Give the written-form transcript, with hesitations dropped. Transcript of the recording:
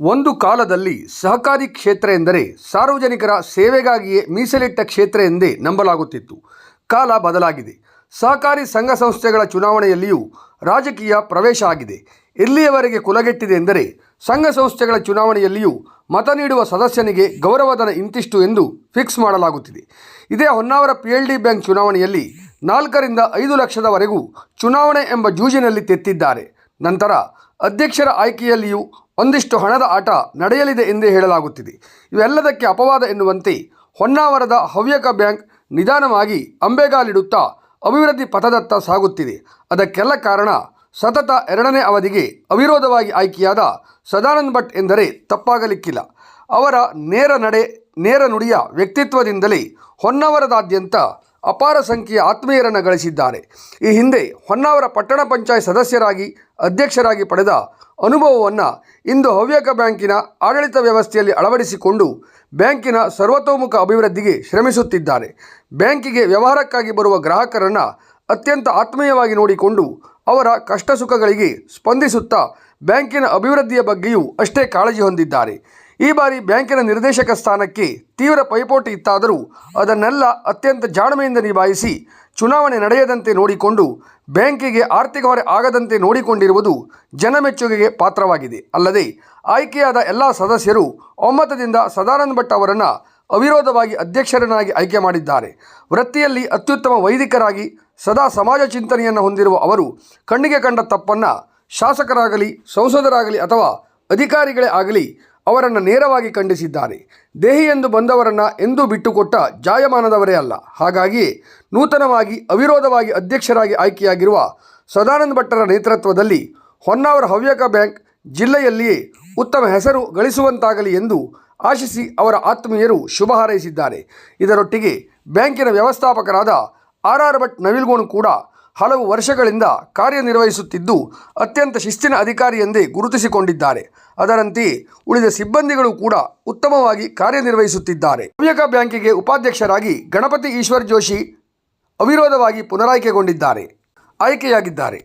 ಒಂದು ಕಾಲದಲ್ಲಿ ಸಹಕಾರಿ ಕ್ಷೇತ್ರ ಎಂದರೆ ಸಾರ್ವಜನಿಕರ ಸೇವೆಗಾಗಿಯೇ ಮೀಸಲಿಟ್ಟ ಕ್ಷೇತ್ರ ಎಂದೇ ನಂಬಲಾಗುತ್ತಿತ್ತು. ಕಾಲ ಬದಲಾಗಿದೆ. ಸಹಕಾರಿ ಸಂಘ ಸಂಸ್ಥೆಗಳ ಚುನಾವಣೆಯಲ್ಲಿಯೂ ರಾಜಕೀಯ ಪ್ರವೇಶ ಆಗಿದೆ. ಎಲ್ಲಿಯವರೆಗೆ ಕುಲಗೆಟ್ಟಿದೆ ಎಂದರೆ ಸಂಘ ಸಂಸ್ಥೆಗಳ ಚುನಾವಣೆಯಲ್ಲಿಯೂ ಮತ ನೀಡುವ ಸದಸ್ಯನಿಗೆ ಗೌರವಧನ ಇಂತಿಷ್ಟು ಎಂದು ಫಿಕ್ಸ್ ಮಾಡಲಾಗುತ್ತಿದೆ. ಇದೇ ಹೊನ್ನಾವರ PLD ಬ್ಯಾಂಕ್ ಚುನಾವಣೆಯಲ್ಲಿ 4 ರಿಂದ 5 ಲಕ್ಷದವರೆಗೂ ಚುನಾವಣೆ ಎಂಬ ಜೂಜಿನಲ್ಲಿ ತೆತ್ತಿದ್ದಾರೆ. ನಂತರ ಅಧ್ಯಕ್ಷರ ಆಯ್ಕೆಯಲ್ಲಿಯೂ ಒಂದಿಷ್ಟು ಹಣದ ಆಟ ನಡೆಯಲಿದೆ ಎಂದೇ ಹೇಳಲಾಗುತ್ತಿದೆ. ಇವೆಲ್ಲದಕ್ಕೆ ಅಪವಾದ ಎನ್ನುವಂತೆ ಹೊನ್ನಾವರದ ಹವ್ಯಕ ಬ್ಯಾಂಕ್ ನಿಧಾನವಾಗಿ ಅಂಬೆಗಾಲಿಡುತ್ತಾ ಅಭಿವೃದ್ಧಿ ಪಥದತ್ತ ಸಾಗುತ್ತಿದೆ. ಅದಕ್ಕೆಲ್ಲ ಕಾರಣ ಸತತ 2ನೇ ಅವಧಿಗೆ ಅವಿರೋಧವಾಗಿ ಆಯ್ಕೆಯಾದ ಸದಾನಂದ ಭಟ್ ಎಂದರೆ ತಪ್ಪಾಗಲಿಕ್ಕಿಲ್ಲ. ಅವರ ನೇರ ನುಡಿಯ ವ್ಯಕ್ತಿತ್ವದಿಂದಲೇ ಹೊನ್ನಾವರದಾದ್ಯಂತ ಅಪಾರ ಸಂಖ್ಯೆಯ ಆತ್ಮೀಯರನ್ನು ಗಳಿಸಿದ್ದಾರೆ. ಈ ಹಿಂದೆ ಹೊನ್ನಾವರ ಪಟ್ಟಣ ಪಂಚಾಯತ್ ಸದಸ್ಯರಾಗಿ ಅಧ್ಯಕ್ಷರಾಗಿ ಪಡೆದ ಅನುಭವವನ್ನು ಇಂದು ಹವ್ಯಕ ಬ್ಯಾಂಕಿನ ಆಡಳಿತ ವ್ಯವಸ್ಥೆಯಲ್ಲಿ ಅಳವಡಿಸಿಕೊಂಡು ಬ್ಯಾಂಕಿನ ಸರ್ವತೋಮುಖ ಅಭಿವೃದ್ಧಿಗೆ ಶ್ರಮಿಸುತ್ತಿದ್ದಾರೆ. ಬ್ಯಾಂಕಿಗೆ ವ್ಯವಹಾರಕ್ಕಾಗಿ ಬರುವ ಗ್ರಾಹಕರನ್ನು ಅತ್ಯಂತ ಆತ್ಮೀಯವಾಗಿ ನೋಡಿಕೊಂಡು ಅವರ ಕಷ್ಟ ಸುಖಗಳಿಗೆ ಸ್ಪಂದಿಸುತ್ತಾ ಬ್ಯಾಂಕಿನ ಅಭಿವೃದ್ಧಿಯ ಬಗ್ಗೆಯೂ ಅಷ್ಟೇ ಕಾಳಜಿ ಹೊಂದಿದ್ದಾರೆ. ಈ ಬಾರಿ ಬ್ಯಾಂಕಿನ ನಿರ್ದೇಶಕ ಸ್ಥಾನಕ್ಕೆ ತೀವ್ರ ಪೈಪೋಟಿ ಇತ್ತಾದರೂ ಅದನ್ನೆಲ್ಲ ಅತ್ಯಂತ ಜಾಣ್ಮೆಯಿಂದ ನಿಭಾಯಿಸಿ ಚುನಾವಣೆ ನಡೆಯದಂತೆ ನೋಡಿಕೊಂಡು ಬ್ಯಾಂಕಿಗೆ ಆರ್ಥಿಕ ಹೊರೆ ಆಗದಂತೆ ನೋಡಿಕೊಂಡಿರುವುದು ಜನಮೆಚ್ಚುಗೆಗೆ ಪಾತ್ರವಾಗಿದೆ. ಅಲ್ಲದೆ ಆಯ್ಕೆಯಾದ ಎಲ್ಲ ಸದಸ್ಯರು ಒಮ್ಮತದಿಂದ ಸದಾನಂದ ಭಟ್ ಅವರನ್ನು ಅವಿರೋಧವಾಗಿ ಅಧ್ಯಕ್ಷರನ್ನಾಗಿ ಆಯ್ಕೆ ಮಾಡಿದ್ದಾರೆ. ವೃತ್ತಿಯಲ್ಲಿ ಅತ್ಯುತ್ತಮ ವೈದಿಕರಾಗಿ ಸದಾ ಸಮಾಜ ಚಿಂತನೆಯನ್ನು ಹೊಂದಿರುವ ಅವರು ಕಣ್ಣಿಗೆ ಕಂಡ ತಪ್ಪನ್ನು ಶಾಸಕರಾಗಲಿ ಸಂಸದರಾಗಲಿ ಅಥವಾ ಅಧಿಕಾರಿಗಳೇ ಆಗಲಿ ಅವರನ್ನು ನೇರವಾಗಿ ಖಂಡಿಸಿದ್ದಾರೆ. ದೇಹಿ ಎಂದು ಬಂದವರನ್ನು ಎಂದೂ ಬಿಟ್ಟುಕೊಟ್ಟ ಜಾಯಮಾನದವರೇ ಅಲ್ಲ. ಹಾಗಾಗಿ ನೂತನವಾಗಿ ಅವಿರೋಧವಾಗಿ ಅಧ್ಯಕ್ಷರಾಗಿ ಆಯ್ಕೆಯಾಗಿರುವ ಸದಾನಂದ ಭಟ್ಟರ ನೇತೃತ್ವದಲ್ಲಿ ಹೊನ್ನಾವರ ಹವ್ಯಕ ಬ್ಯಾಂಕ್ ಜಿಲ್ಲೆಯಲ್ಲಿಯೇ ಉತ್ತಮ ಹೆಸರು ಗಳಿಸುವಂತಾಗಲಿ ಎಂದು ಆಶಿಸಿ ಅವರ ಆತ್ಮೀಯರು ಶುಭ ಹಾರೈಸಿದ್ದಾರೆ. ಇದರೊಟ್ಟಿಗೆ ಬ್ಯಾಂಕಿನ ವ್ಯವಸ್ಥಾಪಕರಾದ RR ಭಟ್ ನವಿಲ್ಗೋಣ್ ಕೂಡ ಹಲವು ವರ್ಷಗಳಿಂದ ಕಾರ್ಯನಿರ್ವಹಿಸುತ್ತಿದ್ದು ಅತ್ಯಂತ ಶಿಸ್ತಿನ ಅಧಿಕಾರಿ ಎಂದೇ ಗುರುತಿಸಿಕೊಂಡಿದ್ದಾರೆ. ಅದರಂತೆಯೇ ಉಳಿದ ಸಿಬ್ಬಂದಿಗಳು ಕೂಡ ಉತ್ತಮವಾಗಿ ಕಾರ್ಯನಿರ್ವಹಿಸುತ್ತಿದ್ದಾರೆ. ಹವ್ಯಕ ಬ್ಯಾಂಕಿಗೆ ಉಪಾಧ್ಯಕ್ಷರಾಗಿ ಗಣಪತಿ ಈಶ್ವರ್ ಜೋಶಿ ಅವಿರೋಧವಾಗಿ ಆಯ್ಕೆಯಾಗಿದ್ದಾರೆ.